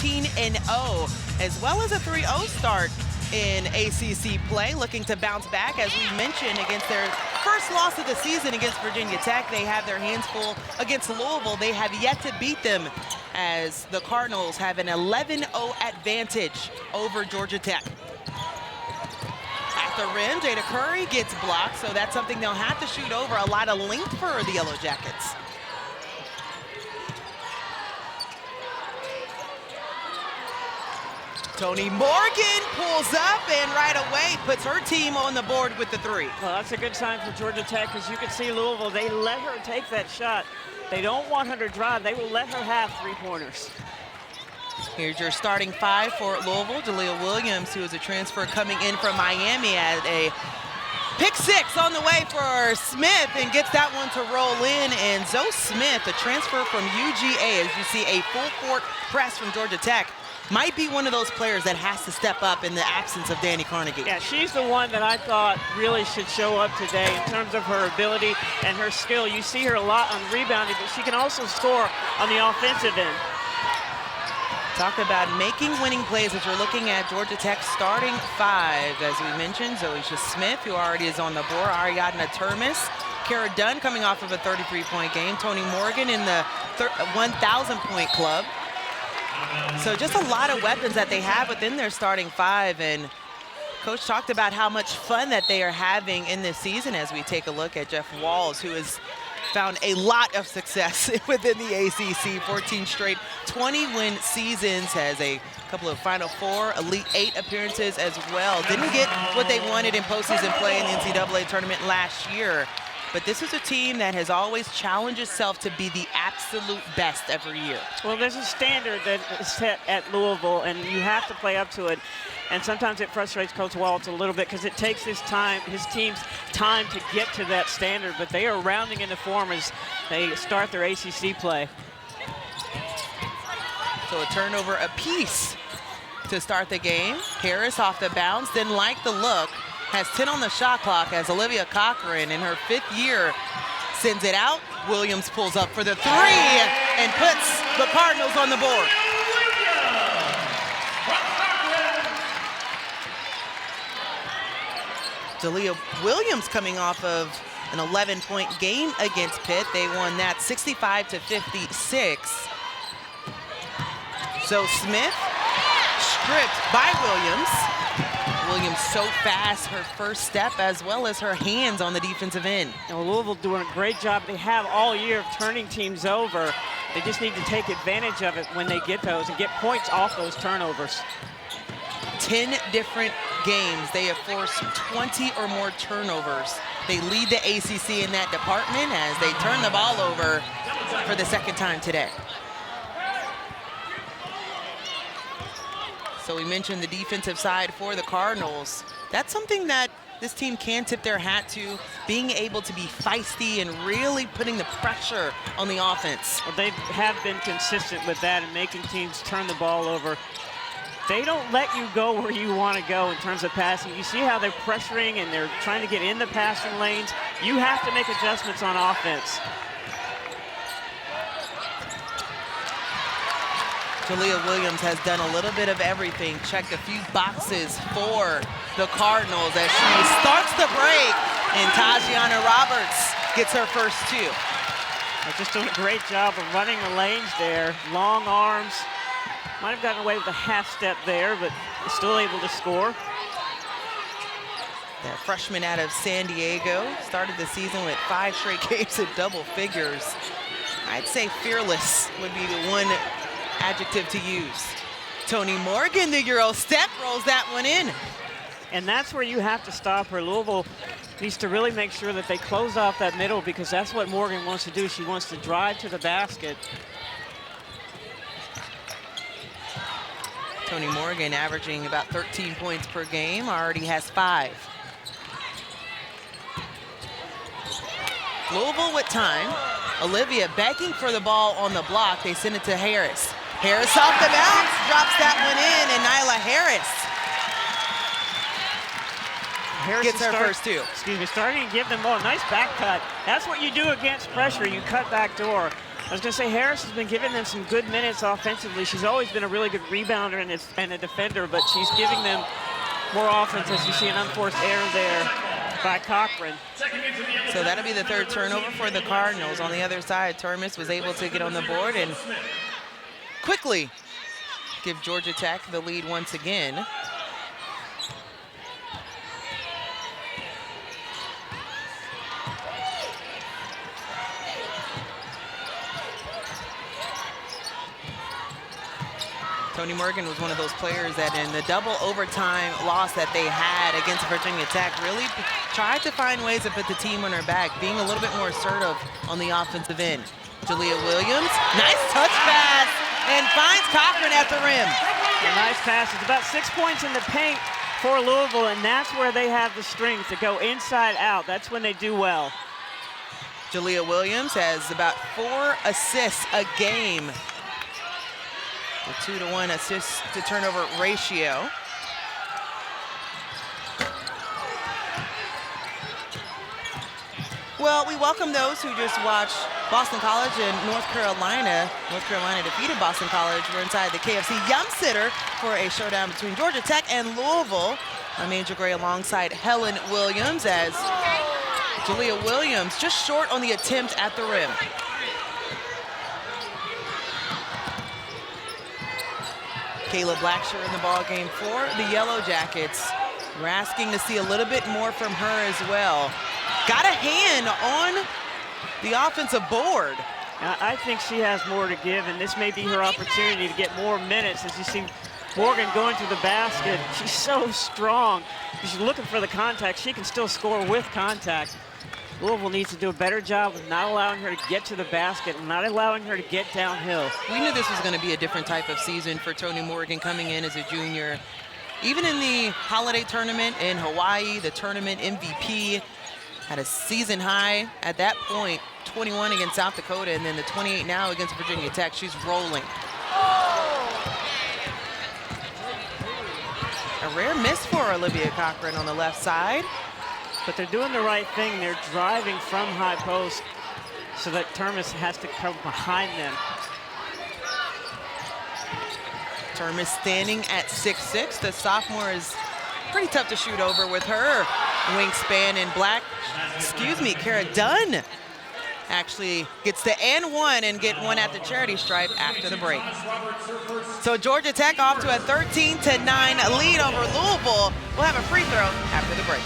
14-0, as well as a 3-0 start in ACC play, looking to bounce back, as we mentioned, against their first loss of the season against Virginia Tech. They have their hands full against Louisville. They have yet to beat them, as the Cardinals have an 11-0 advantage over Georgia Tech. At the rim, Jada Curry gets blocked, so that's something they'll have to shoot over. A lot of length for the Yellow Jackets. Toni Morgan pulls up and right away puts her team on the board with the 3. Well, that's a good sign for Georgia Tech, because you can see Louisville, they let her take that shot. They don't want her to drive. They will let her have 3-pointers. Here's your starting 5 for Louisville. Jalea Williams, who is a transfer coming in from Miami, at a pick 6 on the way for Smith and gets that one to roll in. And Zoe Smith, a transfer from UGA, as you see a full court press from Georgia Tech, might be one of those players that has to step up in the absence of Danny Carnegie. Yeah, she's the one that I thought really should show up today in terms of her ability and her skill. You see her a lot on rebounding, but she can also score on the offensive end. Talk about making winning plays as you're looking at Georgia Tech's starting 5. As we mentioned, Zoisha Smith, who already is on the board, Ariadna Termes, Kara Dunn coming off of a 33-point game, Toni Morgan in the 1,000-point club. So just a lot of weapons that they have within their starting 5, and Coach talked about how much fun that they are having in this season as we take a look at Jeff Walls, who has found a lot of success within the ACC, 14 straight 20-win seasons, has a couple of Final Four, Elite 8 appearances as well. Didn't get what they wanted in postseason play in the NCAA tournament last year. But this is a team that has always challenged itself to be the absolute best every year. Well, there's a standard that is set at Louisville, and you have to play up to it. And sometimes it frustrates Coach Waltz a little bit, because it takes his team's time to get to that standard. But they are rounding into form as they start their ACC play. So a turnover apiece to start the game. Harris off the bounce, didn't like the look. Has 10 on the shot clock as Olivia Cochran, in her 5th year, sends it out. Williams pulls up for the 3 and puts the Cardinals on the board. Jalea Williams coming off of an 11-point game against Pitt. They won that 65-56. So Smith stripped by Williams. Williams so fast, her first step, as well as her hands on the defensive end. Now, Louisville doing a great job. They have all year of turning teams over. They just need to take advantage of it when they get those and get points off those turnovers. 10 different games, they have forced 20 or more turnovers. They lead the ACC in that department as they turn the ball over for the 2nd time today. So we mentioned the defensive side for the Cardinals. That's something that this team can tip their hat to, being able to be feisty and really putting the pressure on the offense. Well, they have been consistent with that and making teams turn the ball over. They don't let you go where you want to go in terms of passing. You see how they're pressuring and they're trying to get in the passing lanes. You have to make adjustments on offense. Jalea Williams has done a little bit of everything, checked a few boxes for the Cardinals as she starts the break, and Tajianna Roberts gets her first 2. They're just doing a great job of running the lanes there. Long arms. Might have gotten away with a half step there, but still able to score. That freshman out of San Diego started the season with 5 straight games in double figures. I'd say fearless would be the one adjective to use. Toni Morgan, the Euro step, rolls that one in. And that's where you have to stop her. Louisville needs to really make sure that they close off that middle, because that's what Morgan wants to do. She wants to drive to the basket. Toni Morgan averaging about 13 points per game, already has 5. Louisville with time. Olivia begging for the ball on the block. They send it to Harris. Harris off the bounce, drops that one in, and Nyla Harris gets her first 2. Starting to give them more. Nice back cut. That's what you do against pressure. You cut back door. I was going to say, Harris has been giving them some good minutes offensively. She's always been a really good rebounder and a defender, but she's giving them more offense as you see an unforced error there by Cochran. So that'll be the third turnover for the Cardinals. On the other side, Termes was able to get on the board and quickly give Georgia Tech the lead once again. Toni Morgan was one of those players that in the double overtime loss that they had against Virginia Tech really tried to find ways to put the team on her back, being a little bit more assertive on the offensive end. Jalea Williams, nice touch pass, and finds Cochran at the rim. A nice pass. It's about 6 points in the paint for Louisville, and that's where they have the strength to go inside out. That's when they do well. Jalea Williams has about 4 assists a game. The 2-to-1 assist to turnover ratio. Well, we welcome those who just watched Boston College and North Carolina. North Carolina defeated Boston College. We're inside the KFC Yum Sitter for a showdown between Georgia Tech and Louisville. I'm Angel Gray alongside Helen Williams as Jalea Williams just short on the attempt at the rim. Kayla Blackshear in the ball game for the Yellow Jackets. We're asking to see a little bit more from her as well. Got a hand on the offensive board. I think she has more to give, and this may be her opportunity to get more minutes. As you see Morgan going to the basket, she's so strong. She's looking for the contact. She can still score with contact. Louisville needs to do a better job of not allowing her to get to the basket and not allowing her to get downhill. We knew this was going to be a different type of season for Toni Morgan coming in as a junior. Even in the holiday tournament in Hawaii, the tournament MVP had a season high at that point, 21 against South Dakota, and then the 28 now against Virginia Tech. She's rolling. A rare miss for Olivia Cochran on the left side. But they're doing the right thing. They're driving from high post so that Termes has to come behind them. Termes standing at 6'6". The sophomore is pretty tough to shoot over with her wingspan in black. Kara Dunn actually gets the and one and get one at the charity stripe after the break. So Georgia Tech off to a 13-9 lead over Louisville. We'll have a free throw after the break.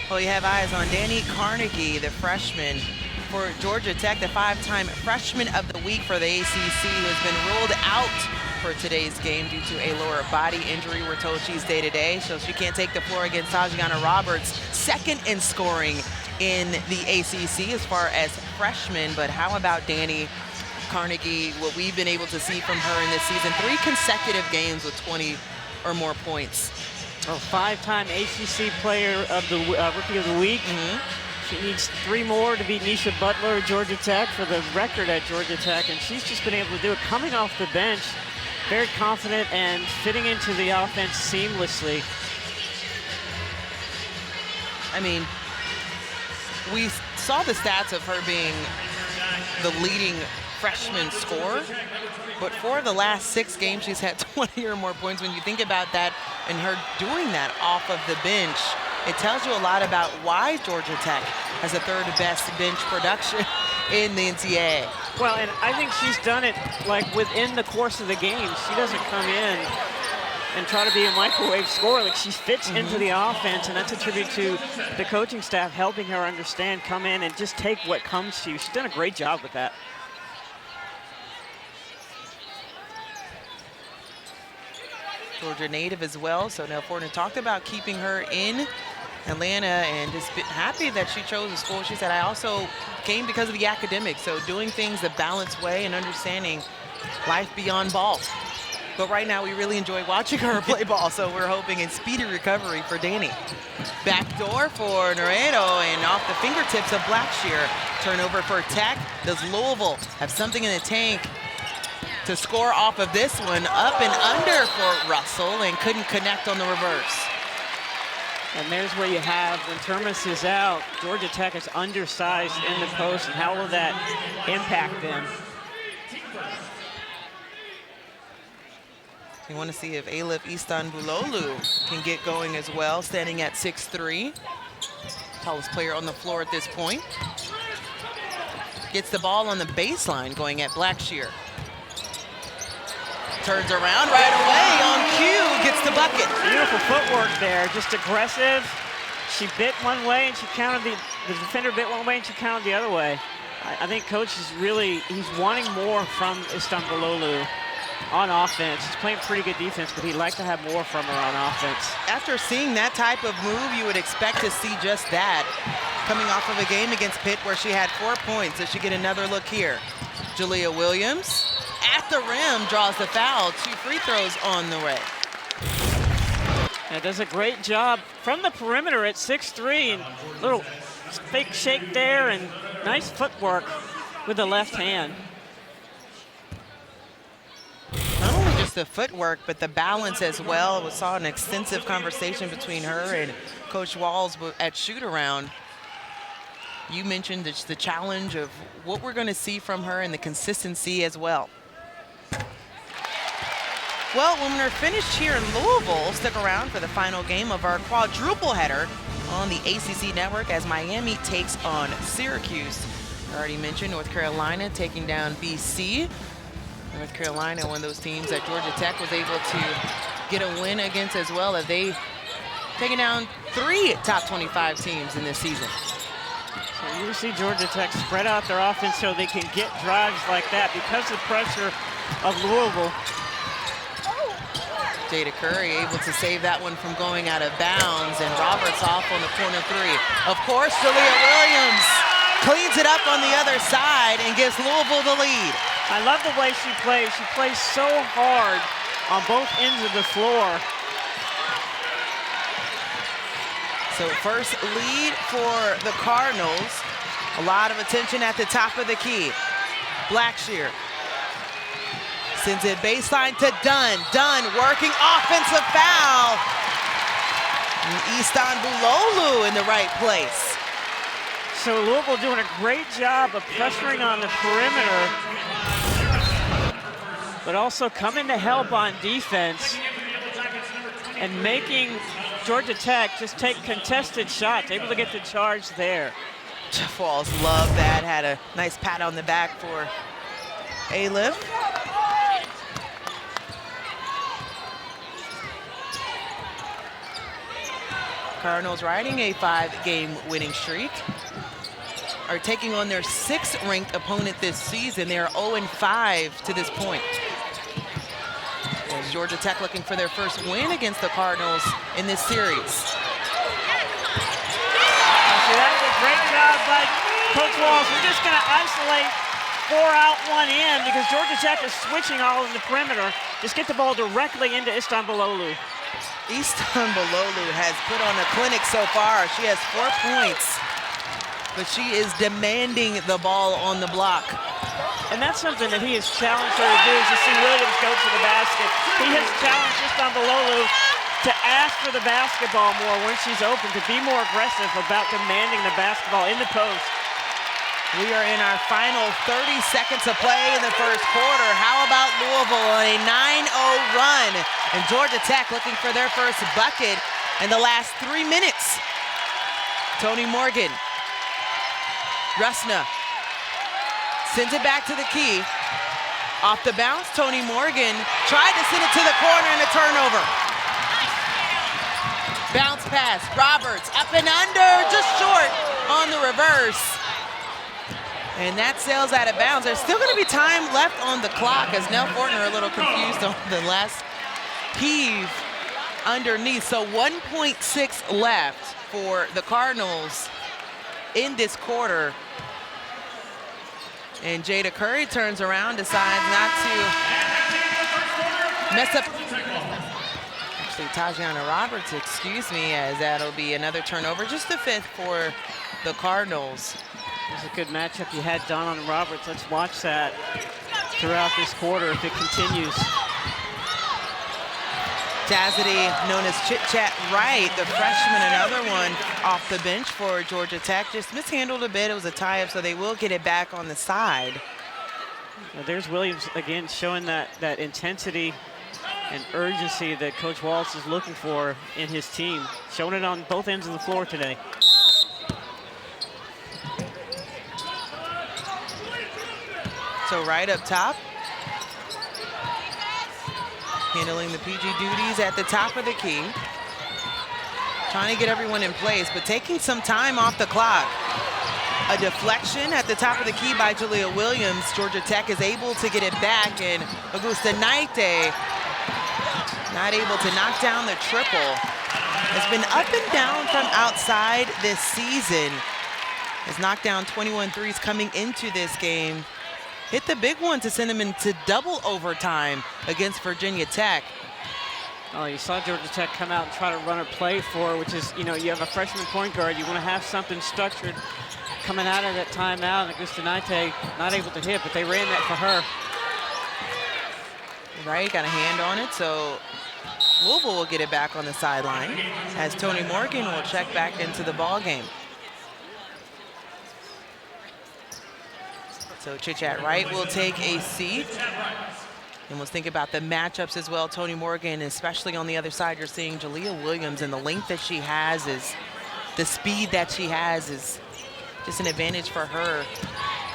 Well, you have eyes on Danny Carnegie, the freshman for Georgia Tech, the 5-time Freshman of the Week for the ACC, who has been ruled out for today's game due to a lower body injury. We're told she's day-to-day, so she can't take the floor against Tajianna Roberts, second in scoring in the ACC as far as freshmen. But how about Danny Carnegie, what we've been able to see from her in this season? 3 consecutive games with 20 or more points. A 5-time ACC player of the Rookie of the Week. She needs 3 more to beat Nisha Butler at Georgia Tech for the record at Georgia Tech, and she's just been able to do it coming off the bench, very confident and fitting into the offense seamlessly. I mean, we saw the stats of her being the leading freshman scorer, but for the last 6 games, she's had 20 or more points. When you think about that and her doing that off of the bench, it tells you a lot about why Georgia Tech has the 3rd best bench production in the NCAA. Well, and I think she's done it like within the course of the game. She doesn't come in and try to be a microwave scorer. Like, she fits into the offense, and that's a tribute to the coaching staff helping her understand, come in and just take what comes to you. She's done a great job with that. Georgia native as well, so Nell Fortner talked about keeping her in Atlanta and just happy that she chose a school. She said, I also came because of the academics, so doing things the balanced way and understanding life beyond ball. But right now we really enjoy watching her play ball, so we're hoping in speedy recovery for Danny. Backdoor for Naredo and off the fingertips of Blackshear. Turnover for Tech. Does Louisville have something in the tank to score off of this one? Up and under for Russell and couldn't connect on the reverse. And there's where you have, when Termes is out, Georgia Tech is undersized in the post, and how will that impact them? You want to see if Elif Istanbuloglu can get going as well, standing at 6'3". Tallest player on the floor at this point. Gets the ball on the baseline going at Blackshear. Turns around right away on cue, gets the bucket. Beautiful footwork there, just aggressive. She bit one way and she counted the defender bit one way and she counted the other way. I think coach is really, he's wanting more from Istanbuloglu on offense. He's playing pretty good defense, but he'd like to have more from her on offense. After seeing that type of move, you would expect to see just that. Coming off of a game against Pitt where she had 4 points. Does she get another look here? Jalea Williams at the rim draws the foul. 2 free throws on the way. And does a great job from the perimeter at 6'3", and little fake shake there and nice footwork with the left hand. Not only just the footwork, but the balance as well. We saw an extensive conversation between her and Coach Walls at shoot-around. You mentioned the challenge of what we're going to see from her and the consistency as well. Well, when we're finished here in Louisville, stick around for the final game of our quadruple header on the ACC network as Miami takes on Syracuse. I already mentioned North Carolina taking down BC. North Carolina, one of those teams that Georgia Tech was able to get a win against as well, as they've taken down 3 top 25 teams in this season. So you see Georgia Tech spread out their offense so they can get drives like that because of the pressure of Louisville. Jada Curry able to save that one from going out of bounds, and Roberts off on the corner 3. Of course, Jalea Williams cleans it up on the other side and gives Louisville the lead. I love the way she plays. She plays so hard on both ends of the floor. So first lead for the Cardinals. A lot of attention at the top of the key. Blackshear sends it baseline to Dunn. Dunn working offensive foul. And Istanbuloglu in the right place. So Louisville doing a great job of pressuring on the perimeter, but also coming to help on defense and making Georgia Tech just take contested shots, able to get the charge there. Jeff Walls loved that, had a nice pat on the back for Elif. Cardinals, riding a 5-game winning streak, are taking on their 6th-ranked opponent this season. They are 0-5 to this point. As Georgia Tech looking for their first win against the Cardinals in this series. So that was a great job by Coach Walls. We're just going to isolate 4 out, 1 in, because Georgia Tech is switching all in the perimeter. Just get the ball directly into Istanbuloglu. Istanbuloglu has put on a clinic so far. She has 4 points, but she is demanding the ball on the block. And that's something that he has challenged her to do, is to see Williams go to the basket. He has challenged Istanbuloglu to ask for the basketball more when she's open, to be more aggressive about demanding the basketball in the post. We are in our final 30 seconds of play in the first quarter. How about Louisville on a 9-0 run? And Georgia Tech looking for their first bucket in the last 3 minutes. Tony Morgan. Rusna sends it back to the key. Off the bounce, Tony Morgan tried to send it to the corner and a turnover. Bounce pass, Roberts up and under, just short on the reverse. And that sails out of bounds. There's still going to be time left on the clock, as Nell Fortner a little confused on the last heave underneath. So 1.6 left for the Cardinals in this quarter. And Jada Curry turns around, decides not to mess up. Actually, Tajianna Roberts, excuse me, as that'll be another turnover, just the 5th for the Cardinals. It was a good matchup. You had Dunn on Roberts. Let's watch that throughout this quarter if it continues. Chastity, known as Chit Chat Wright, the freshman, another one off the bench for Georgia Tech. Just mishandled a bit. It was a tie-up, so they will get it back on the side. Well, there's Williams again showing that intensity and urgency that Coach Wallace is looking for in his team. Showing it on both ends of the floor today. So right up top, handling the PG duties at the top of the key. Trying to get everyone in place, but taking some time off the clock. A deflection at the top of the key by Jalea Williams. Georgia Tech is able to get it back, and Augusta Naite not able to knock down the triple. Has been up and down from outside this season. Has knocked down 21 threes coming into this game. Hit the big one to send them into double overtime against Virginia Tech. Oh, you saw Georgia Tech come out and try to run a play for her, which is, you know, you have a freshman point guard. You want to have something structured coming out of that timeout. And Augusta Naite not able to hit, but they ran that for her. Right, got a hand on it, so Louisville will get it back on the sideline as Tony Morgan will check back into the ball game. So Chit Chat Wright will take a seat. And let's think about the matchups as well. Tony Morgan, especially on the other side, you're seeing Jalea Williams, and the length that she has is, the speed that she has is just an advantage for her.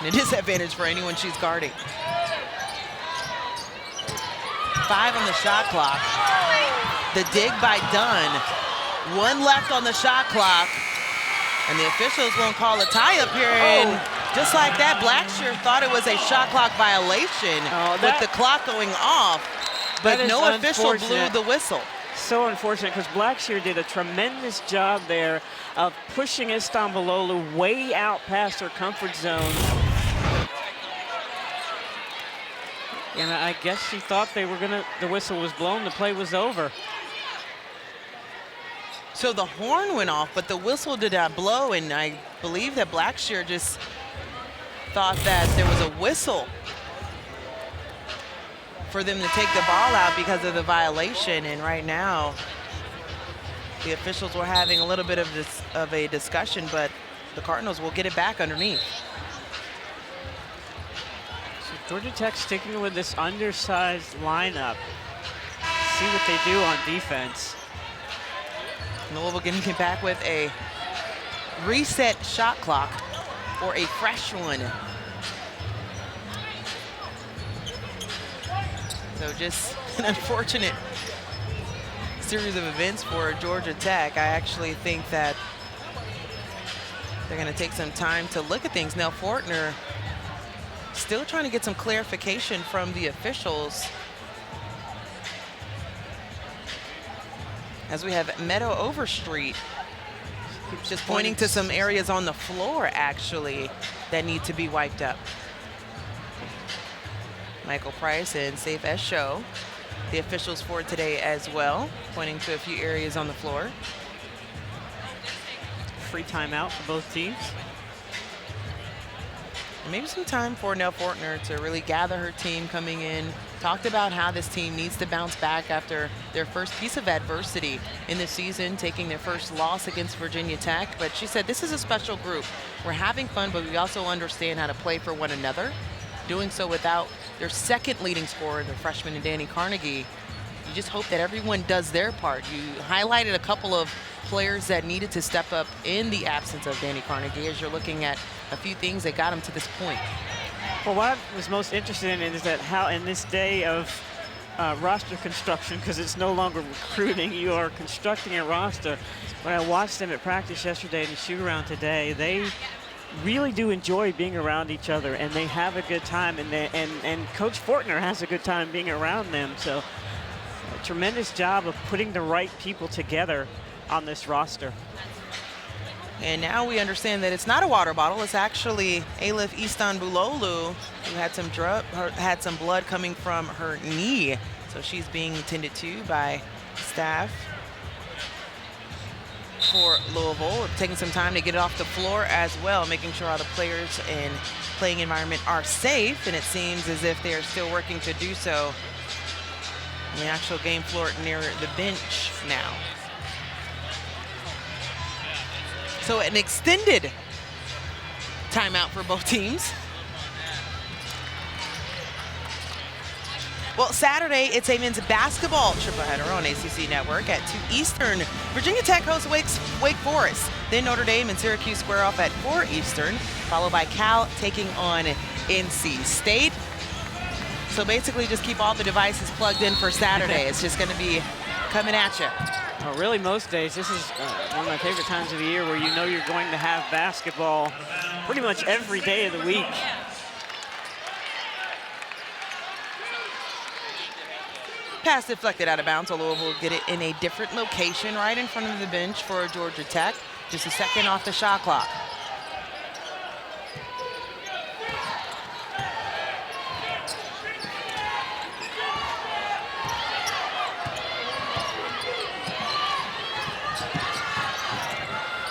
And it is an advantage for anyone she's guarding. 5 on the shot clock. The dig by Dunn. 1 left on the shot clock. And the officials won't call a tie-up here. And just like that, Blackshear thought it was a shot clock violation with the clock going off. But no official blew the whistle. So unfortunate, because Blackshear did a tremendous job there of pushing Istanbuloglu way out past her comfort zone. And I guess she thought they were gonna, the whistle was blown, the play was over. So the horn went off, but the whistle did not blow, and I believe that Blackshear just thought that there was a whistle for them to take the ball out because of the violation. And right now, the officials were having a little bit of a discussion, but the Cardinals will get it back underneath. So Georgia Tech sticking with this undersized lineup. See what they do on defense. Louisville getting it back with a reset shot clock or a fresh one. So just an unfortunate series of events for Georgia Tech. I actually think that they're going to take some time to look at things. Now, Fortner still trying to get some clarification from the officials, as we have Meadow Overstreet just pointing to some areas on the floor, actually, that need to be wiped up. Michael Price and Safe Esho, the officials for today as well, pointing to a few areas on the floor. Free timeout for both teams. Maybe some time for Nell Fortner to really gather her team coming in. Talked about how this team needs to bounce back after their first piece of adversity in the season, taking their first loss against Virginia Tech. But she said, this is a special group. We're having fun, but we also understand how to play for one another. Doing so without their second leading scorer, the freshman Danny Carnegie. You just hope that everyone does their part. You highlighted a couple of players that needed to step up in the absence of Danny Carnegie, as you're looking at a few things that got him to this point. Well, what I was most interested in is that how in this day of roster construction, because it's no longer recruiting, you are constructing a roster. When I watched them at practice yesterday and the shoot around today, they really do enjoy being around each other, and they have a good time, and Coach Fortner has a good time being around them. So a tremendous job of putting the right people together on this roster. And now we understand that it's not a water bottle. It's actually Alif Istanbuloglu, who had some blood coming from her knee. So she's being tended to by staff for Louisville, taking some time to get it off the floor as well, making sure all the players and playing environment are safe. And it seems as if they are still working to do so on the actual game floor near the bench now. So an extended timeout for both teams. Well, Saturday, it's a men's basketball triple header on ACC Network at 2 Eastern. Virginia Tech hosts Wake Forest. Then Notre Dame and Syracuse square off at 4 Eastern, followed by Cal taking on NC State. So basically just keep all the devices plugged in for Saturday. It's just going to be coming at you. Well, really, most days, this is one of my favorite times of the year where you know you're going to have basketball pretty much every day of the week. Pass deflected out of bounds, so Louisville will get it in a different location right in front of the bench for Georgia Tech. Just a second off the shot clock.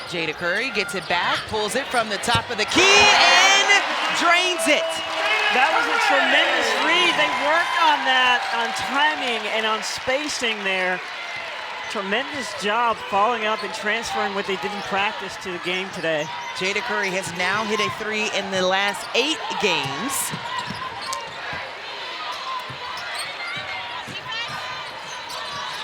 Jada Curry gets it back, pulls it from the top of the key, and drains it. That was a tremendous read. They worked on that, on timing and on spacing there. Tremendous job following up and transferring what they did in practice to the game today. Jada Curry has now hit a 3 in the last 8 games.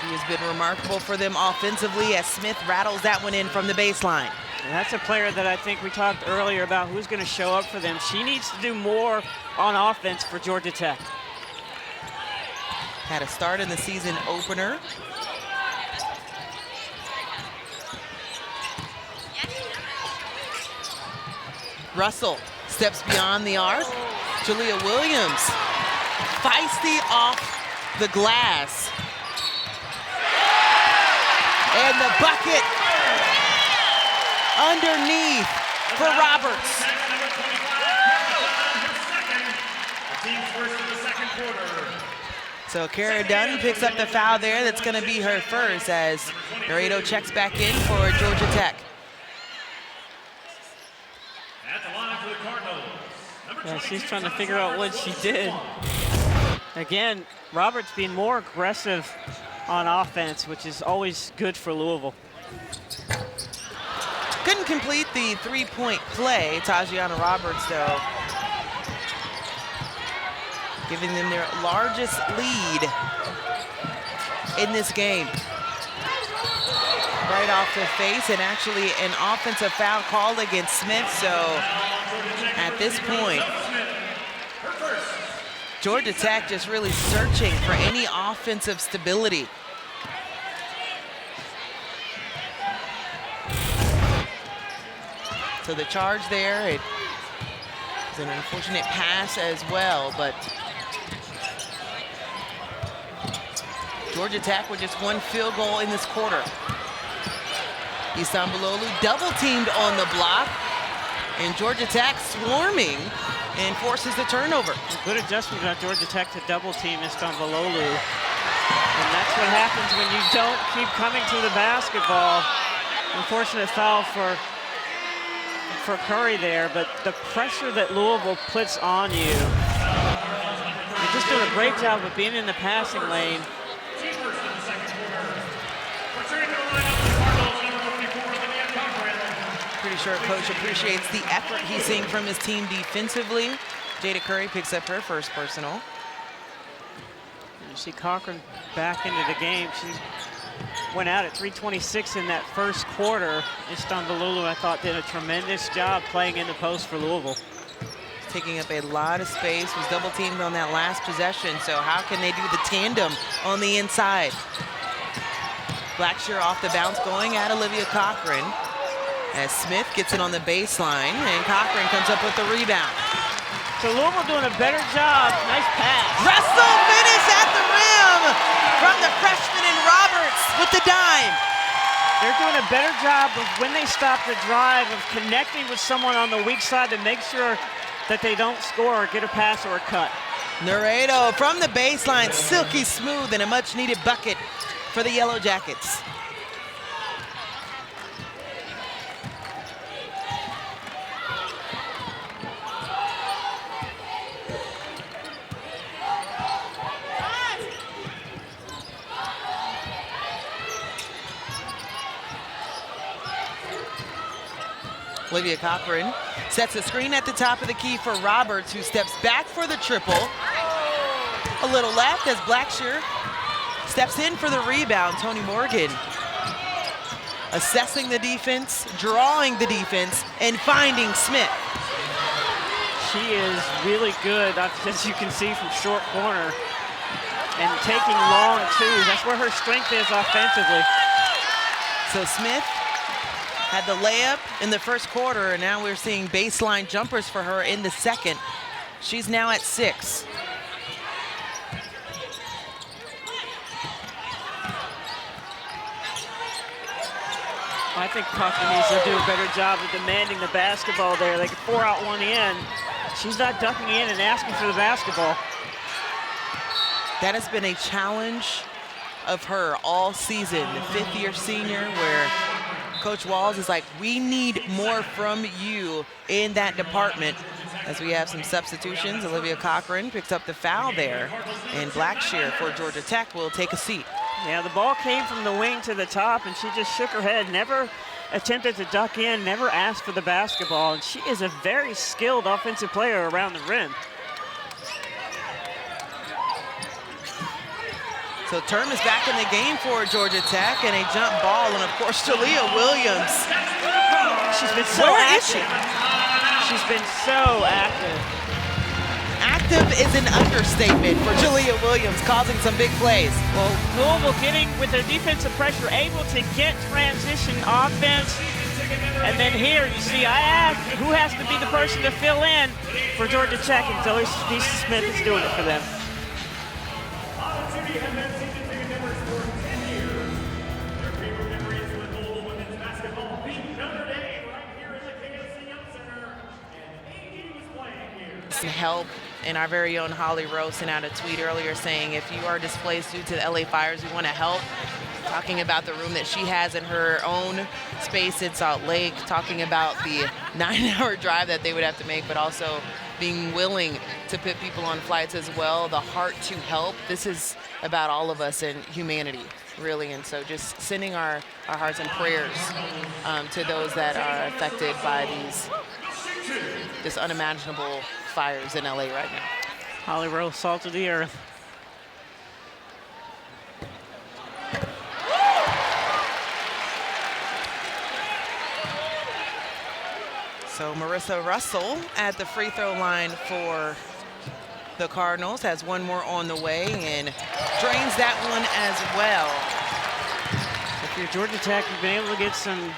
She has been remarkable for them offensively as Smith rattles that one in from the baseline. And that's a player that I think we talked earlier about who's going to show up for them. She needs to do more on offense for Georgia Tech. Had a start in the season opener. Russell steps beyond the arc. Jalea Williams, feisty off the glass. And the bucket underneath for Roberts. So Kara Dunn picks up the foul there. That's going to be her first as Dorado checks back in for Georgia Tech. Yeah, she's trying to figure out what she did. Again, Roberts being more aggressive on offense, which is always good for Louisville. Couldn't complete the three-point play. Tajianna Roberts, though, giving them their largest lead in this game. Right off the face, and actually an offensive foul called against Smith. So at this point, Georgia Tech just really searching for any offensive stability. So the charge there, it was an unfortunate pass as well, but Georgia Tech with just one field goal in this quarter. Istanbuloglu double teamed on the block, and Georgia Tech swarming and forces the turnover. Good adjustment by Georgia Tech to double team Istanbuloglu. And that's what happens when you don't keep coming to the basketball. Unfortunate foul for Curry there, but the pressure that Louisville puts on you, you're just doing a great job of being in the passing lane. Pretty sure Coach appreciates the effort he's seeing from his team defensively. Jada Curry picks up her first personal. You see Cochran back into the game. She went out at 3:26 in that first quarter. Istanbuloglu, I thought, did a tremendous job playing in the post for Louisville. Taking up a lot of space, was double teamed on that last possession, so how can they do the tandem on the inside? Blackshear off the bounce, going at Olivia Cochran, as Smith gets it on the baseline, and Cochran comes up with the rebound. So Louisville doing a better job. Nice pass. Russell finish at the rim from the freshman and Roberts with the dime. They're doing a better job of when they stop the drive of connecting with someone on the weak side to make sure that they don't score or get a pass or a cut. Naredo from the baseline, silky smooth, and a much needed bucket for the Yellow Jackets. Olivia Cochran sets a screen at the top of the key for Roberts, who steps back for the triple. A little left as Blackshear steps in for the rebound. Tony Morgan assessing the defense, drawing the defense, and finding Smith. She is really good, as you can see from short corner, and taking long twos. That's where her strength is offensively. So Smith had the layup in the first quarter, and now we're seeing baseline jumpers for her in the second. She's now at 6. I think Cochran needs to do a better job of demanding the basketball there. They could 4 out 1 in. She's not ducking in and asking for the basketball. That has been a challenge of her all season, the 5th-year senior, where Coach Walls is like, we need more from you in that department. As we have some substitutions, Olivia Cochran picks up the foul there, and Blackshear for Georgia Tech will take a seat. Yeah, the ball came from the wing to the top, and she just shook her head, never attempted to duck in, never asked for the basketball, and she is a very skilled offensive player around the rim. So Term is back in the game for Georgia Tech, and a jump ball, and of course Jalea Williams. She's been so Where active. is she? She's been so active. Active is an understatement for Jalea Williams, causing some big plays. Well, Louisville getting, with their defensive pressure, able to get transition offense. And then here, you see, I asked who has to be the person to fill in for Georgia Tech, and Zoe Smith is doing it for them. Help, and our very own Holly Rose sent out a tweet earlier saying, if you are displaced due to the LA fires, we want to help. Talking about the room that she has in her own space in Salt Lake, talking about the 9-hour drive that they would have to make, but also being willing to put people on flights as well, the heart to help. This is about all of us and humanity, really, and so just sending our hearts and prayers to those that are affected by these just unimaginable fires in LA right now. Holly Rose, salt of the earth. So Marissa Russell at the free throw line for the Cardinals, has one more on the way and drains that one as well. If you're Georgia Tech, you've been able to get some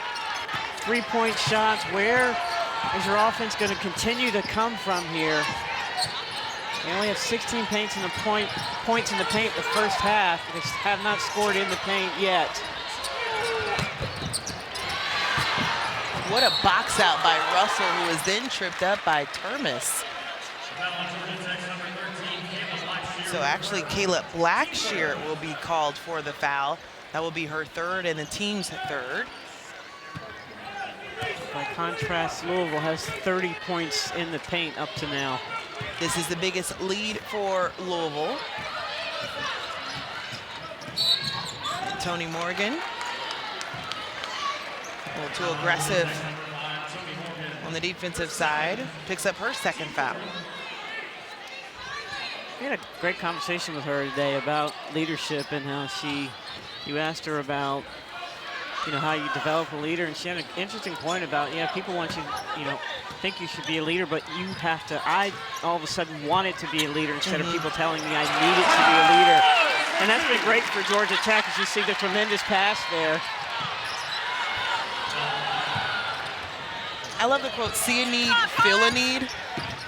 three-point shots. Where is your offense going to continue to come from here? They only have 16 points in the paint the first half. They have not scored in the paint yet. What a box out by Russell, who was then tripped up by Termis. So actually, Kayla Blackshear will be called for the foul. That will be her third and the team's third. By contrast, Louisville has 30 points in the paint up to now. This is the biggest lead for Louisville. Toni Morgan, a little too aggressive on the defensive side, picks up her second foul. We had a great conversation with her today about leadership and how you asked her about, how you develop a leader, and she had an interesting point about, people want you, think you should be a leader, but you have to. I all of a sudden wanted to be a leader instead of people telling me I needed to be a leader. And that's been great for Georgia Tech, as you see the tremendous pass there. I love the quote, see a need, feel a need.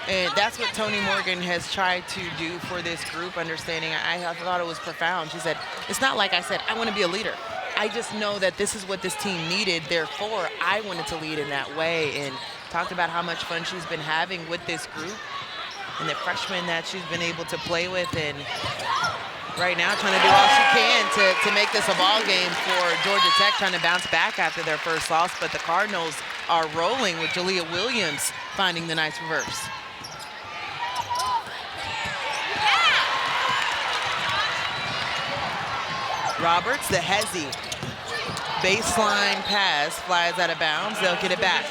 And that's what Toni Morgan has tried to do for this group, understanding. I thought it was profound. She said, it's not like I said, I want to be a leader. I just know that this is what this team needed. Therefore, I wanted to lead in that way, and talked about how much fun she's been having with this group and the freshmen that she's been able to play with, and right now trying to do all she can to make this a ball game for Georgia Tech, trying to bounce back after their first loss. But the Cardinals are rolling with Jalea Williams finding the nice reverse. Roberts, the hezzy. Baseline pass flies out of bounds. They'll get it back.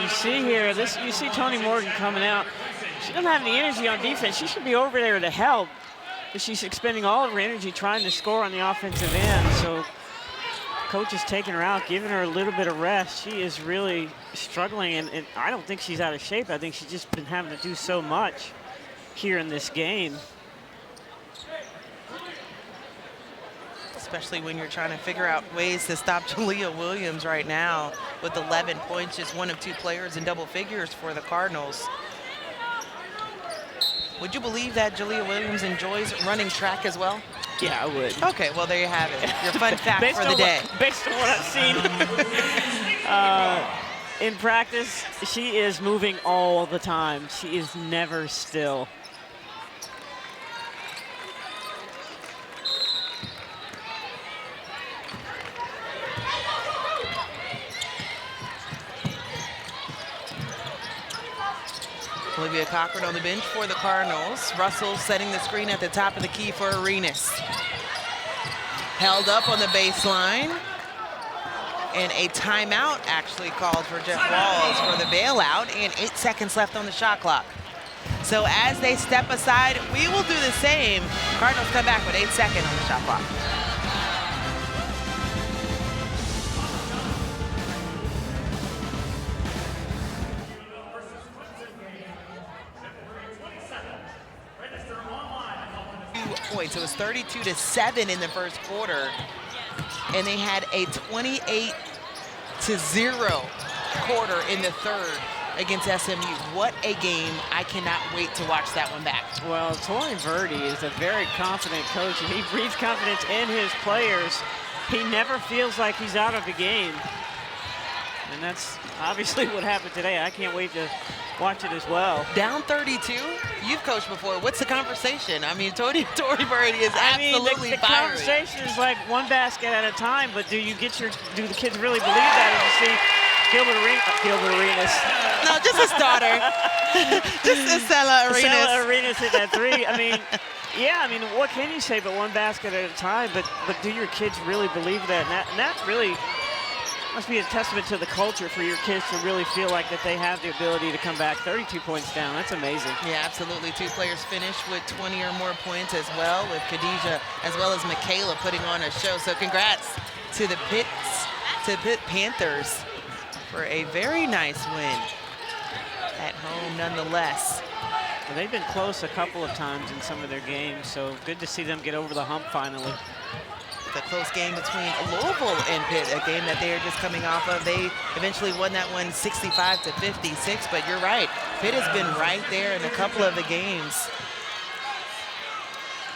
You see here, you see Toni Morgan coming out. She doesn't have any energy on defense. She should be over there to help, but she's expending all of her energy trying to score on the offensive end. So coach is taking her out, giving her a little bit of rest. She is really struggling, and I don't think she's out of shape. I think she's just been having to do so much here in this game. Especially when you're trying to figure out ways to stop Jalea Williams right now with 11 points, just one of two players in double figures for the Cardinals. Would you believe that Jalea Williams enjoys running track as well? Yeah, I would. Okay, well, there you have it. Your fun fact for the day. Based on what I've seen in practice, she is moving all the time. She is never still. Olivia Cochran on the bench for the Cardinals. Russell setting the screen at the top of the key for Arenas. Held up on the baseline. And a timeout actually called for Jeff Walls for the bailout, and 8 seconds left on the shot clock. So as they step aside, we will do the same. Cardinals come back with 8 seconds on the shot clock. Points. It was 32-7 in the first quarter, and they had a 28-0 quarter in the third against SMU. What a game. I cannot wait to watch that one back. Well, Tori Verdi is a very confident coach, and he breathes confidence in his players. He never feels like he's out of the game, and that's obviously what happened today. I can't wait to watch it as well. Down 32? You've coached before. What's the conversation? I mean, Tori Verdi is absolutely the fiery. conversation is like one basket at a time, but do the kids really believe that? And you see Gilbert Arenas. No, just his daughter. Just Estella Arenas. Estella Arenas hit that three. I mean, yeah, what can you say but one basket at a time? But do your kids really believe that? And that really must be a testament to the culture for your kids to really feel like that they have the ability to come back 32 points down. That's amazing. Yeah, absolutely. Two players finished with 20 or more points as well, with Khadijah as well as Michaela putting on a show. So congrats to the Pitt Panthers for a very nice win at home nonetheless. Well, they've been close a couple of times in some of their games, so good to see them get over the hump finally. The close game between Louisville and Pitt, a game that they are just coming off of. They eventually won that one 65-56, but you're right. Pitt has been right there in a couple of the games.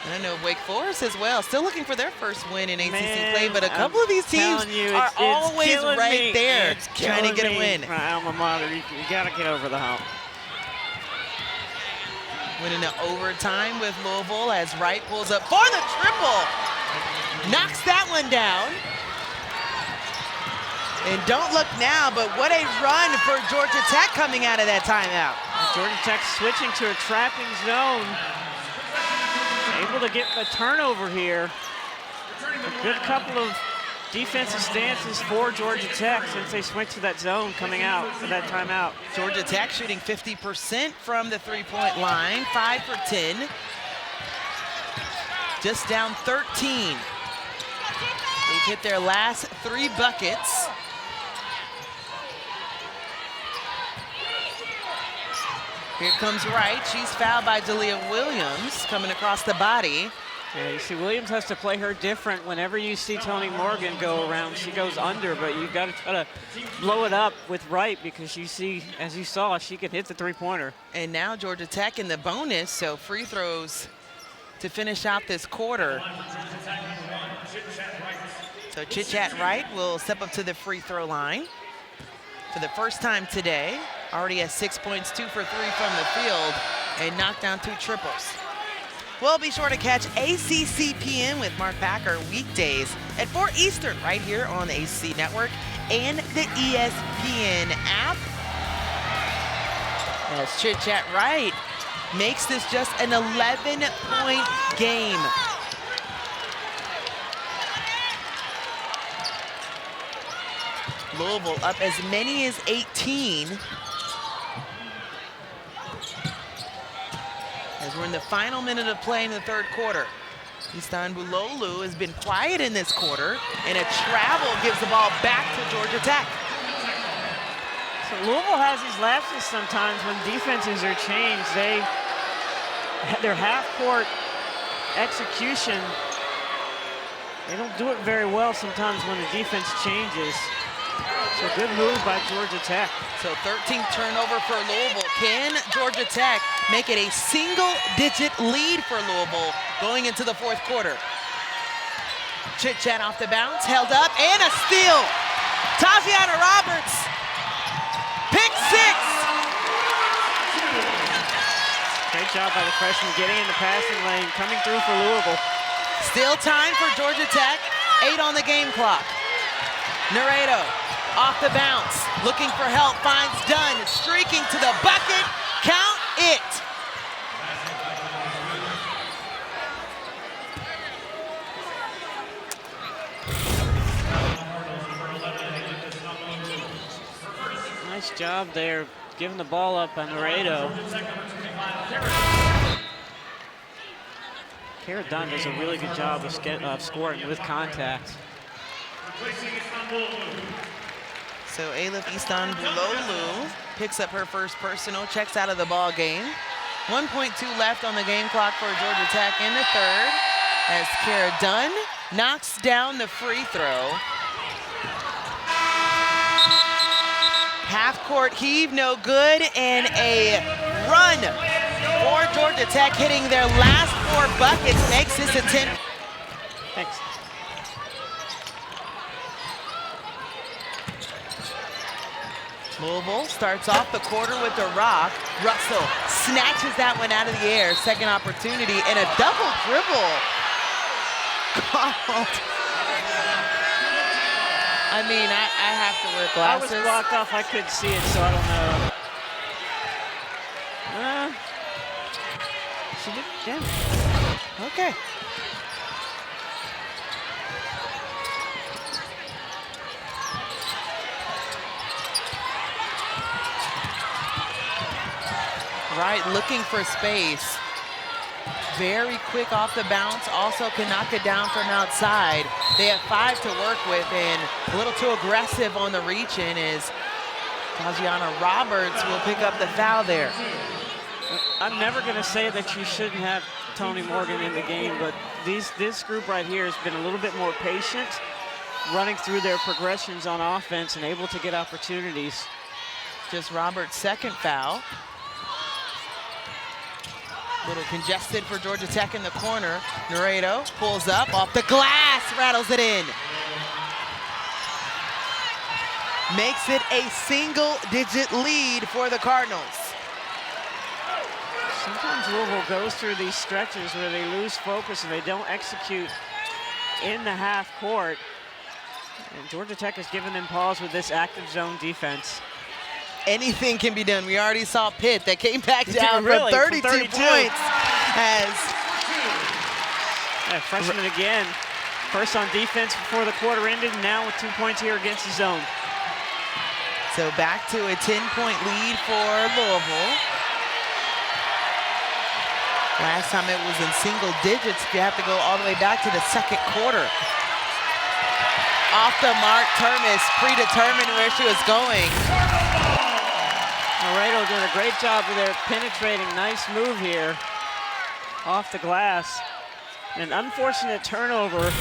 I know Wake Forest as well, still looking for their first win in ACC play, but a couple of these teams are always right there trying to get a win. My alma mater, you got to get over the hump. Winning the overtime with Louisville as Wright pulls up for the triple. Knocks that one down. And don't look now, but what a run for Georgia Tech coming out of that timeout. Georgia Tech switching to a trapping zone. Able to get a turnover here. A good couple of defensive stances for Georgia Tech since they switched to that zone coming out for that timeout. Georgia Tech shooting 50% from the three-point line, 5 for 10. Just down 13. They've hit their last 3 buckets. Here comes Wright. She's fouled by Jalea Williams coming across the body. Yeah, you see Williams has to play her different. Whenever you see Toni Morgan go around, she goes under, but you've got to try to blow it up with Wright because you see, as you saw, she can hit the three-pointer. And now Georgia Tech in the bonus, so free throws to finish out this quarter. So Chit-Chat Wright will step up to the free throw line for the first time today. Already has 6 points, 2 for 3 from the field, and knocked down 2 triples. Well, be sure to catch ACCPN with Mark Packer weekdays at 4 Eastern right here on the ACC Network and the ESPN app. As Chit-Chat Wright makes this just an 11-point game. Louisville up as many as 18. As we're in the final minute of play in the third quarter. Istanbuloglu has been quiet in this quarter, and a travel gives the ball back to Georgia Tech. So Louisville has these lapses sometimes when defenses are changed. Their half-court execution, they don't do it very well sometimes when the defense changes. So good move by Georgia Tech. So 13th turnover for Louisville. Can Georgia Tech make it a single-digit lead for Louisville going into the fourth quarter? Chit-Chat off the bounce, held up, and a steal. Tajianna Roberts, pick 6. Great job by the freshman getting in the passing lane, coming through for Louisville. Still time for Georgia Tech, 8 on the game clock. Naredo off the bounce, looking for help, finds Dunn, streaking to the bucket, count it. Nice job there, giving the ball up on Naredo. Kara Dunn does a really good job of scoring with contact. So Elif Istanbuloglu picks up her first personal, checks out of the ball game. 1.2 left on the game clock for Georgia Tech in the third as Kara Dunn knocks down the free throw. Half-court heave, no good, and a run for Georgia Tech, hitting their last 4 buckets, makes this a 10. Thanks. Louisville starts off the quarter with a rock. Russell snatches that one out of the air. Second opportunity and a double dribble called. I mean, I have to wear glasses. I was blocked off. I couldn't see it, so I don't know. She did, yeah. Okay. Right, looking for space. Very quick off the bounce, also can knock it down from outside. They have 5 to work with, and a little too aggressive on the reach-in as Tajianna Roberts will pick up the foul there. I'm never going to say that you shouldn't have Tony Morgan in the game, but this group right here has been a little bit more patient, running through their progressions on offense and able to get opportunities. Just Roberts' second foul. A little congested for Georgia Tech in the corner. Naredo pulls up off the glass, rattles it in. Makes it a single-digit lead for the Cardinals. Sometimes Louisville goes through these stretches where they lose focus and they don't execute in the half court. And Georgia Tech has given them pause with this active zone defense. Anything can be done. We already saw Pitt that came back down really, from 32 points. Freshman again. First on defense before the quarter ended, and now with 2 points here against the zone. So back to a 10-point lead for Louisville. Last time it was in single digits. You have to go all the way back to the second quarter. Off the mark, Termis predetermined where she was going. Naredo doing a great job with their penetrating. Nice move here off the glass. An unfortunate turnover.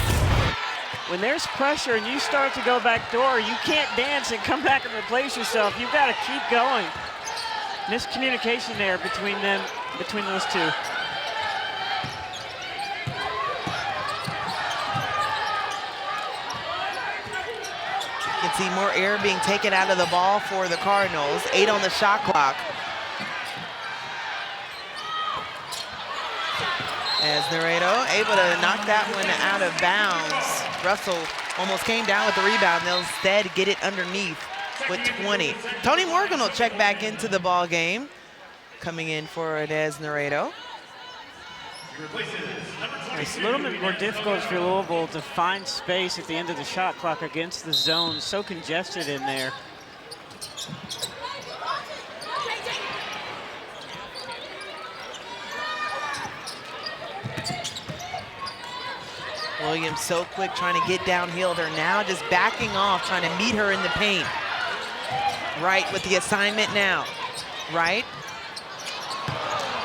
When there's pressure and you start to go back door, you can't dance and come back and replace yourself. You've got to keep going. Miscommunication there between those two. You can see more air being taken out of the ball for the Cardinals. 8 on the shot clock. As Naredo able to knock that one out of bounds. Russell almost came down with the rebound. They'll instead get it underneath with 20. Tony Morgan will check back into the ball game. Coming in for Inez Naredo. It's a little bit more difficult for Louisville to find space at the end of the shot clock against the zone. So congested in there. Williams so quick trying to get downhill. They're now just backing off, trying to meet her in the paint. Wright with the assignment now. Wright.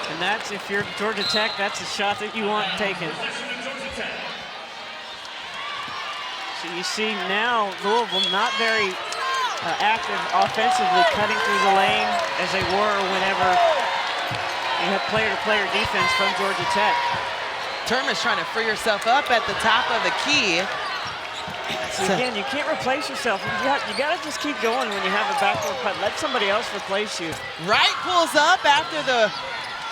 And that's, if you're Georgia Tech, that's a shot that you want taken. So you see now Louisville not very active offensively, cutting through the lane as they were whenever you have player-to-player defense from Georgia Tech. Termis trying to free herself up at the top of the key. So again, you can't replace yourself. You got to just keep going when you have a backdoor cut. Let somebody else replace you. Wright pulls up after the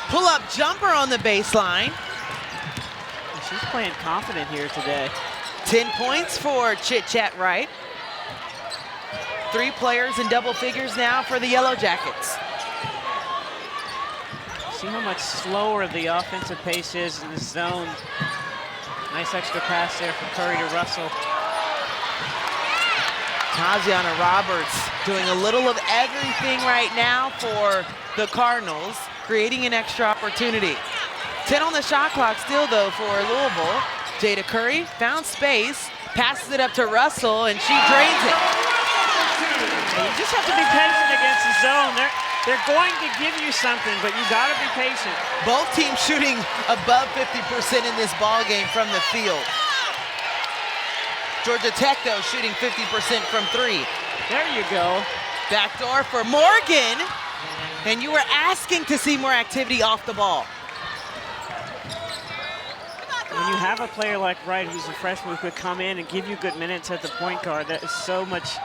pull-up jumper on the baseline. And she's playing confident here today. 10 points for Chit Chat Wright. 3 players in double figures now for the Yellow Jackets. See how much slower the offensive pace is in this zone. Nice extra pass there from Curry to Russell. Tajianna Roberts doing a little of everything right now for the Cardinals, creating an extra opportunity. 10 on the shot clock still, though, for Louisville. Jada Curry found space, passes it up to Russell, and she drains it. You just have to be patient against the zone. They're going to give you something, but you got to be patient. Both teams shooting above 50% in this ball game from the field. Georgia Tech, though, shooting 50% from 3. There you go. Backdoor for Morgan. And you were asking to see more activity off the ball. When you have a player like Wright, who's a freshman, who could come in and give you good minutes at the point guard, that is so much.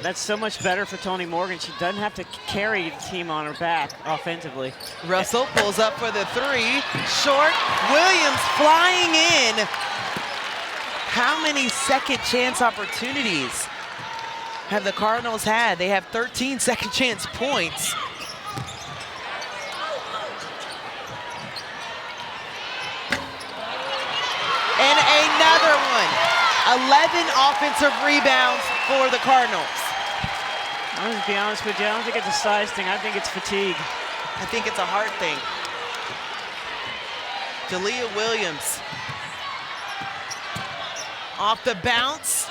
That's so much better for Tony Morgan. She doesn't have to carry the team on her back offensively. Russell pulls up for the 3. Short. Williams flying in. How many second chance opportunities have the Cardinals had? They have 13 second chance points. And another one. 11 offensive rebounds for the Cardinals. I'm going to be honest with you, I don't think it's a size thing. I think it's fatigue. I think it's a heart thing. Jalea Williams. Off the bounce.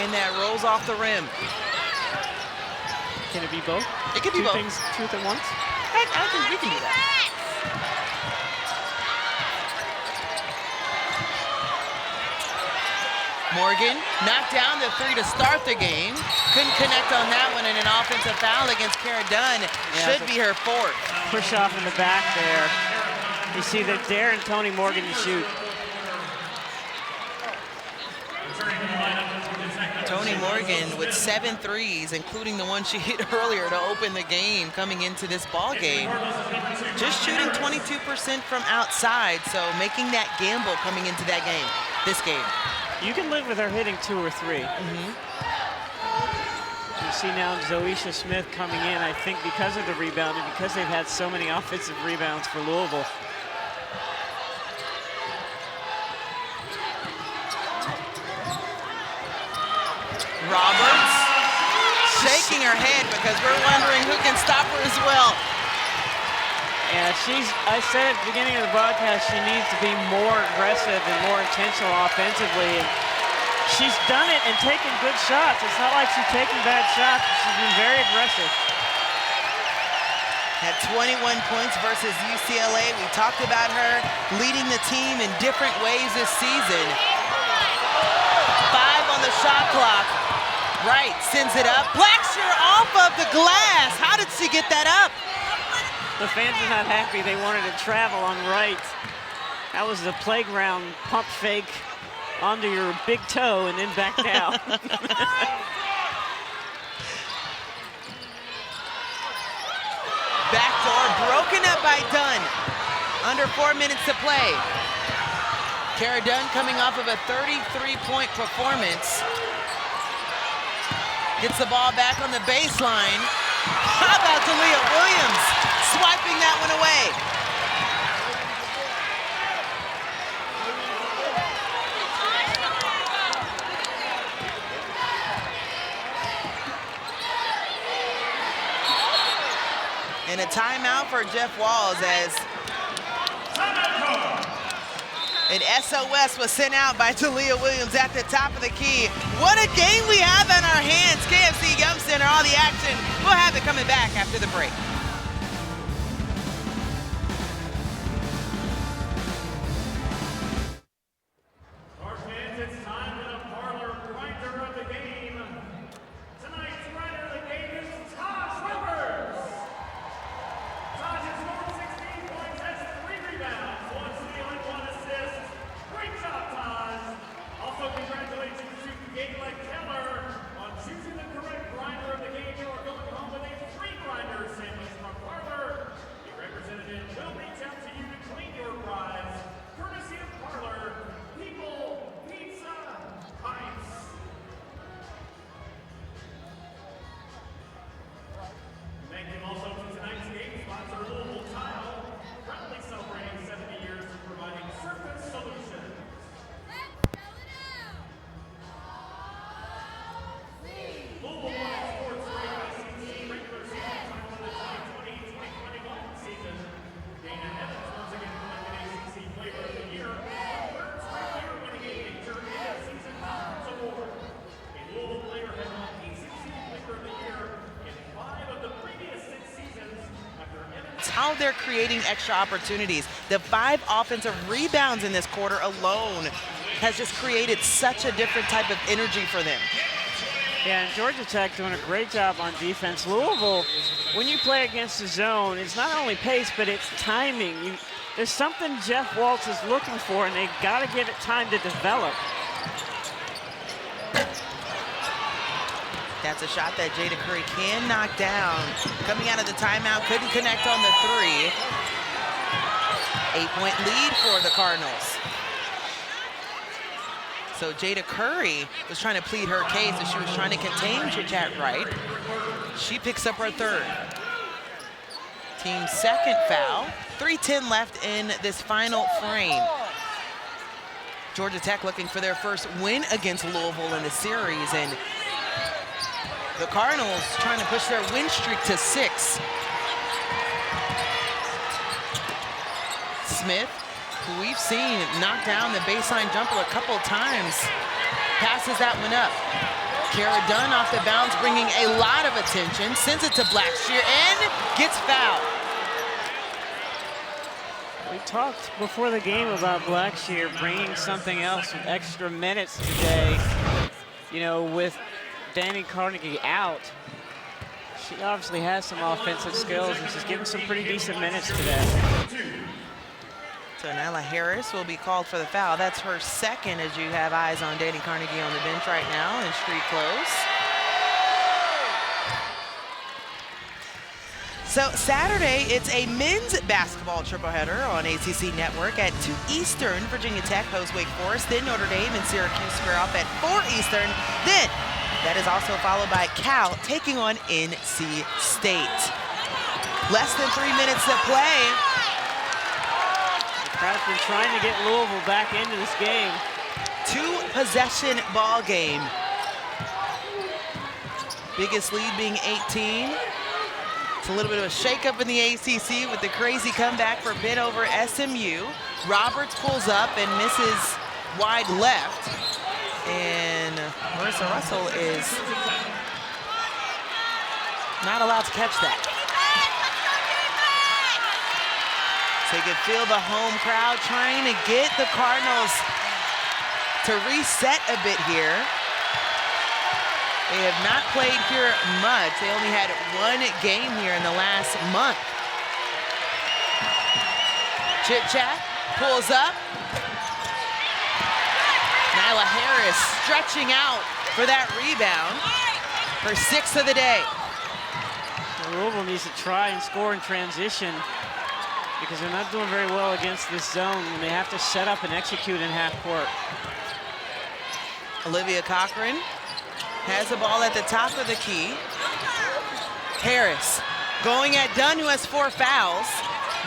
And that rolls off the rim. Can it be both? It could be both. Two things at once? I think we can do that. Morgan knocked down the three to start the game. Couldn't connect on that one, and an offensive foul against Cara Dunn. Should be her fourth. Push off in the back there. You see that daring Tony Morgan to shoot. Tony Morgan with 7 threes, including the one she hit earlier to open the game coming into this ball game. Just shooting 22% from outside, so making that gamble coming into that game, this game. You can live with her hitting 2 or 3. You see now Zoisha Smith coming in, I think because of the rebound and because they've had so many offensive rebounds for Louisville. Roberts shaking her head because we're wondering who can stop her as well. Yeah, I said at the beginning of the broadcast she needs to be more aggressive and more intentional offensively. And she's done it and taken good shots. It's not like she's taking bad shots. She's been very aggressive. Had 21 points versus UCLA. We talked about her leading the team in different ways this season. 5 on the shot clock. Wright sends it up. Blackshear off of the glass. How did she get that up? The fans are not happy. They wanted to travel on Wright. That was the playground pump fake onto your big toe and then back down. Backdoor broken up by Dunn. Under 4 minutes to play. Cara Dunn coming off of a 33-point performance. Gets the ball back on the baseline. How about Talia Williams swiping that one away? And a timeout for Jeff Walls as an SOS was sent out by Talia Williams at the top of the key. What a game we have on our hands. KFC Yum Center, all the action. We'll have it coming back after the break. Our fans, it's time for the parlor grinder of the game. Tonight's grinder of the game is Tajianna Roberts. Taj has scored 16 points, has 3 rebounds, 1 steal and 1 assist. Great job, Taj. Also, congratulations to Gayla Keller on choosing the correct grinder of the game. You are going home with a free grinder sandwich from Parlor. The representative will reach out to you to clean your prize. Courtesy of Parlor, People, Pizza, Heights. Thank you also to tonight's game sponsor, Louisville Tile, proudly celebrating 70 years of providing surface solutions. Louisville won its fourth straight ACC regular season title in the 2020-2021 season. Dana Evans once again collected ACC Player of the Year, a third straight year winning a major end-of-season conference award. A Louisville player has won ACC Player of the Year in 5 of the previous 6 seasons after Evans. It's how they're creating extra opportunities. The 5 offensive rebounds in this quarter alone has just created such a different type of energy for them. Yeah, and Georgia Tech doing a great job on defense. Louisville, when you play against the zone, it's not only pace, but it's timing. There's something Jeff Waltz is looking for, and they've got to give it time to develop. That's a shot that Jada Curry can knock down. Coming out of the timeout, couldn't connect on the 3. 8-point lead for the Cardinals. So Jada Curry was trying to plead her case as she was trying to contain Chichat Wright. She picks up her 3rd. Team's 2nd foul. 3:10 left in this final frame. Georgia Tech looking for their first win against Louisville in the series, and the Cardinals trying to push their win streak to 6. Smith, who we've seen knock down the baseline jumper a couple times, passes that one up. Cara Dunn off the bounce, bringing a lot of attention, sends it to Blackshear and gets fouled. We talked before the game about Blackshear bringing something else with extra minutes today. You know, with Danny Carnegie out, she obviously has some offensive skills, and she's getting some pretty decent minutes today. So Nyla Harris will be called for the foul. That's her second, as you have eyes on Danny Carnegie on the bench right now in street clothes. So Saturday, it's a men's basketball triple header on ACC Network at 2 Eastern. Virginia Tech hosts Wake Forest, then Notre Dame and Syracuse square off at 4 Eastern. Then that is also followed by Cal taking on NC State. Less than 3 minutes to play. The crowd's been trying to get Louisville back into this game. 2-possession ball game. Biggest lead being 18. It's a little bit of a shakeup in the ACC with the crazy comeback for Pitt over SMU. Roberts pulls up and misses wide left. And Marissa Russell is not allowed to catch that. So you can feel the home crowd trying to get the Cardinals to reset a bit here. They have not played here much. They only had 1 game here in the last month. Chit Chat pulls up. Nyla Harris stretching out for that rebound. Her 6th of the day. Louisville needs to try and score in transition because they're not doing very well against this zone when they have to set up and execute in half court. Olivia Cochran has the ball at the top of the key. Harris going at Dunn, who has 4 fouls.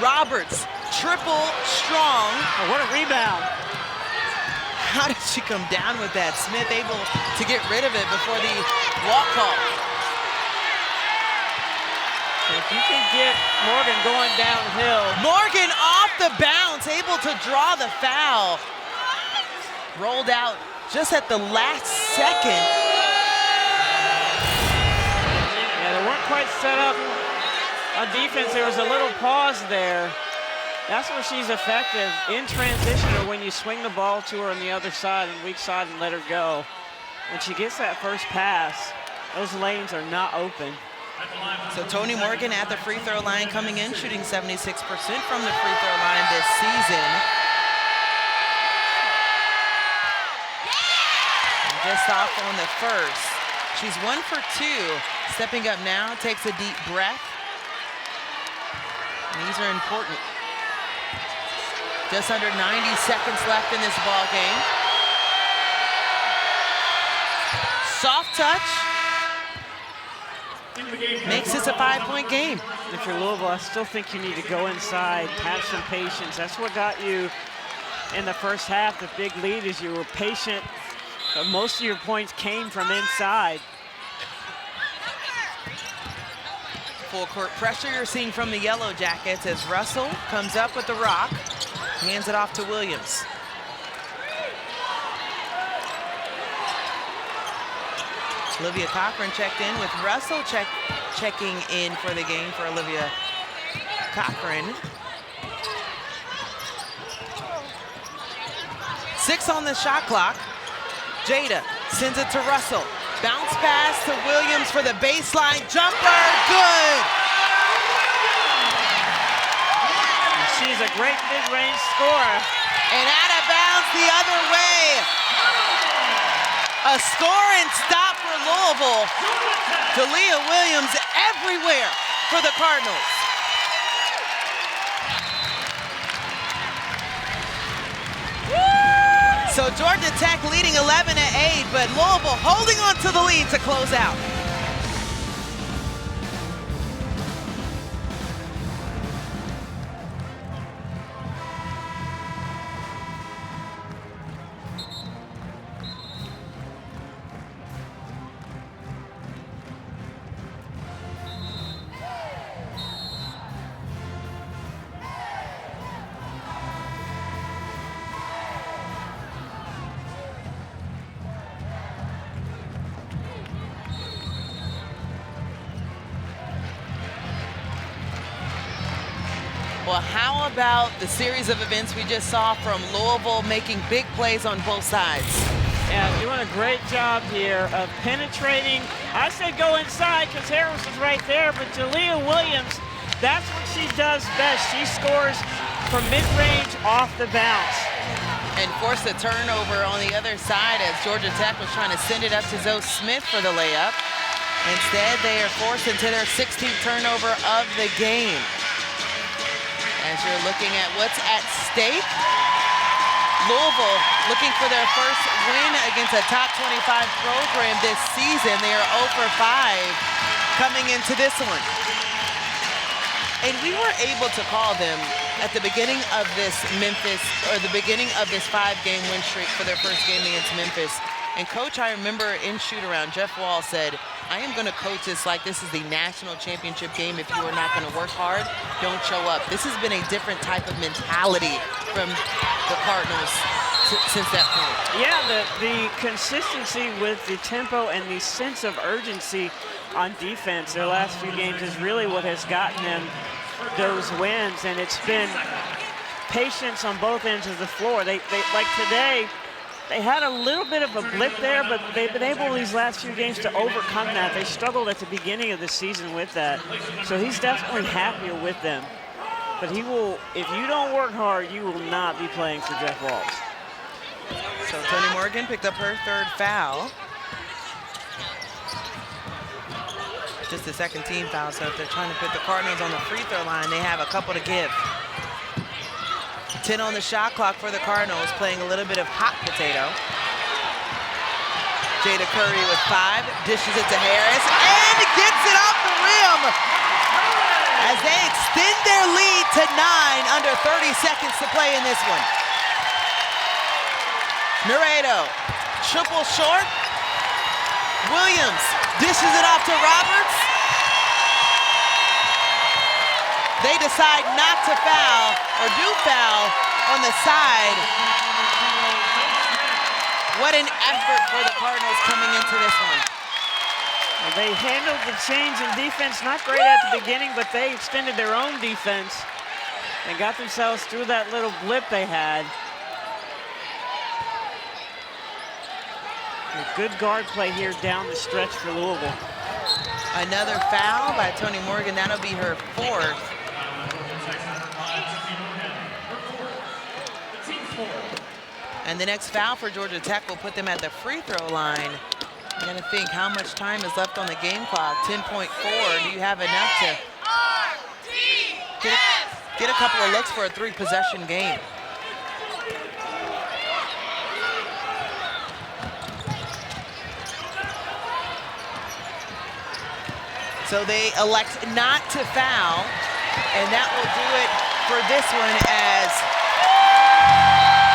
Roberts, triple strong. Oh, what a rebound. How did she come down with that? Smith able to get rid of it before the walk call. If you can get Morgan going downhill. Morgan off the bounce, able to draw the foul. Rolled out just at the last second. Quite set up on defense. There was a little pause there. That's where she's effective in transition, or when you swing the ball to her on the other side and weak side and let her go. When she gets that first pass, those lanes are not open. So Toni Morgan at the free throw line coming in, shooting 76% from the free throw line this season. And just off on the first. She's 1 for 2. Stepping up now, takes a deep breath. These are important. Just under 90 seconds left in this ball game. Soft touch. Makes this a 5-point game. If you're Louisville, I still think you need to go inside, have some patience. That's what got you in the first half. The big lead is you were patient, but most of your points came from inside. Full court pressure you're seeing from the Yellow Jackets as Russell comes up with the rock, hands it off to Williams. Olivia Cochran checked in with Russell checking in for the game for Olivia Cochran. 6 on the shot clock. Jada sends it to Russell. Bounce pass to Williams for the baseline jumper, good! She's a great mid-range scorer. And out of bounds the other way. A score and stop for Louisville. Dalia Williams everywhere for the Cardinals. So Georgia Tech leading 11-8, but Louisville holding on to the lead to close out. Well, how about the series of events we just saw from Louisville making big plays on both sides? Yeah, doing a great job here of penetrating. I said go inside because Harris was right there, but Jalea Williams, that's what she does best. She scores from mid-range off the bounce. And forced a turnover on the other side as Georgia Tech was trying to send it up to Zoe Smith for the layup. Instead, they are forced into their 16th turnover of the game. As you're looking at what's at stake, Louisville looking for their first win against a top 25 program this season. They are 0 for 5 coming into this one. And we were able to call them at the beginning of this Memphis, or the beginning of this 5-game win streak for their first game against Memphis. And Coach, I remember in shoot-around, Jeff Wall said, I am going to coach this like this is the national championship game. If you are not going to work hard, don't show up. This has been a different type of mentality from the Cardinals since that point. Yeah, the consistency with the tempo and the sense of urgency on defense their last few games is really what has gotten them those wins, and it's been patience on both ends of the floor. They like today, they had a little bit of a blip there, but they've been able these last few games to overcome that. They struggled at the beginning of the season with that. So he's definitely happier with them. But he will, if you don't work hard, you will not be playing for Jeff Walz. So Toni Morgan picked up her 3rd foul. Just the 2nd team foul, so if they're trying to put the Cardinals on the free throw line, they have a couple to give. 10 on the shot clock for the Cardinals, playing a little bit of hot potato. Jada Curry with 5, dishes it to Harris, and gets it off the rim as they extend their lead to 9, under 30 seconds to play in this one. Naredo, triple short. Williams dishes it off to Roberts. They decide not to foul, or do foul on the side. What an effort for the Cardinals coming into this one. Well, they handled the change in defense, not great at the beginning, but they extended their own defense and got themselves through that little blip they had. A good guard play here down the stretch for Louisville. Another foul by Toni Morgan. That'll be her 4th. And the next foul for Georgia Tech will put them at the free throw line. I'm gonna think how much time is left on the game clock. 10.4. Do you have enough to get a couple of looks for a 3-possession game? So they elect not to foul, and that will do it for this one as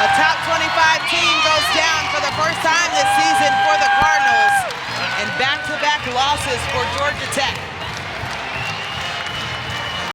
a top 25 team goes down for the first time this season for the Cardinals, and back-to-back losses for Georgia Tech.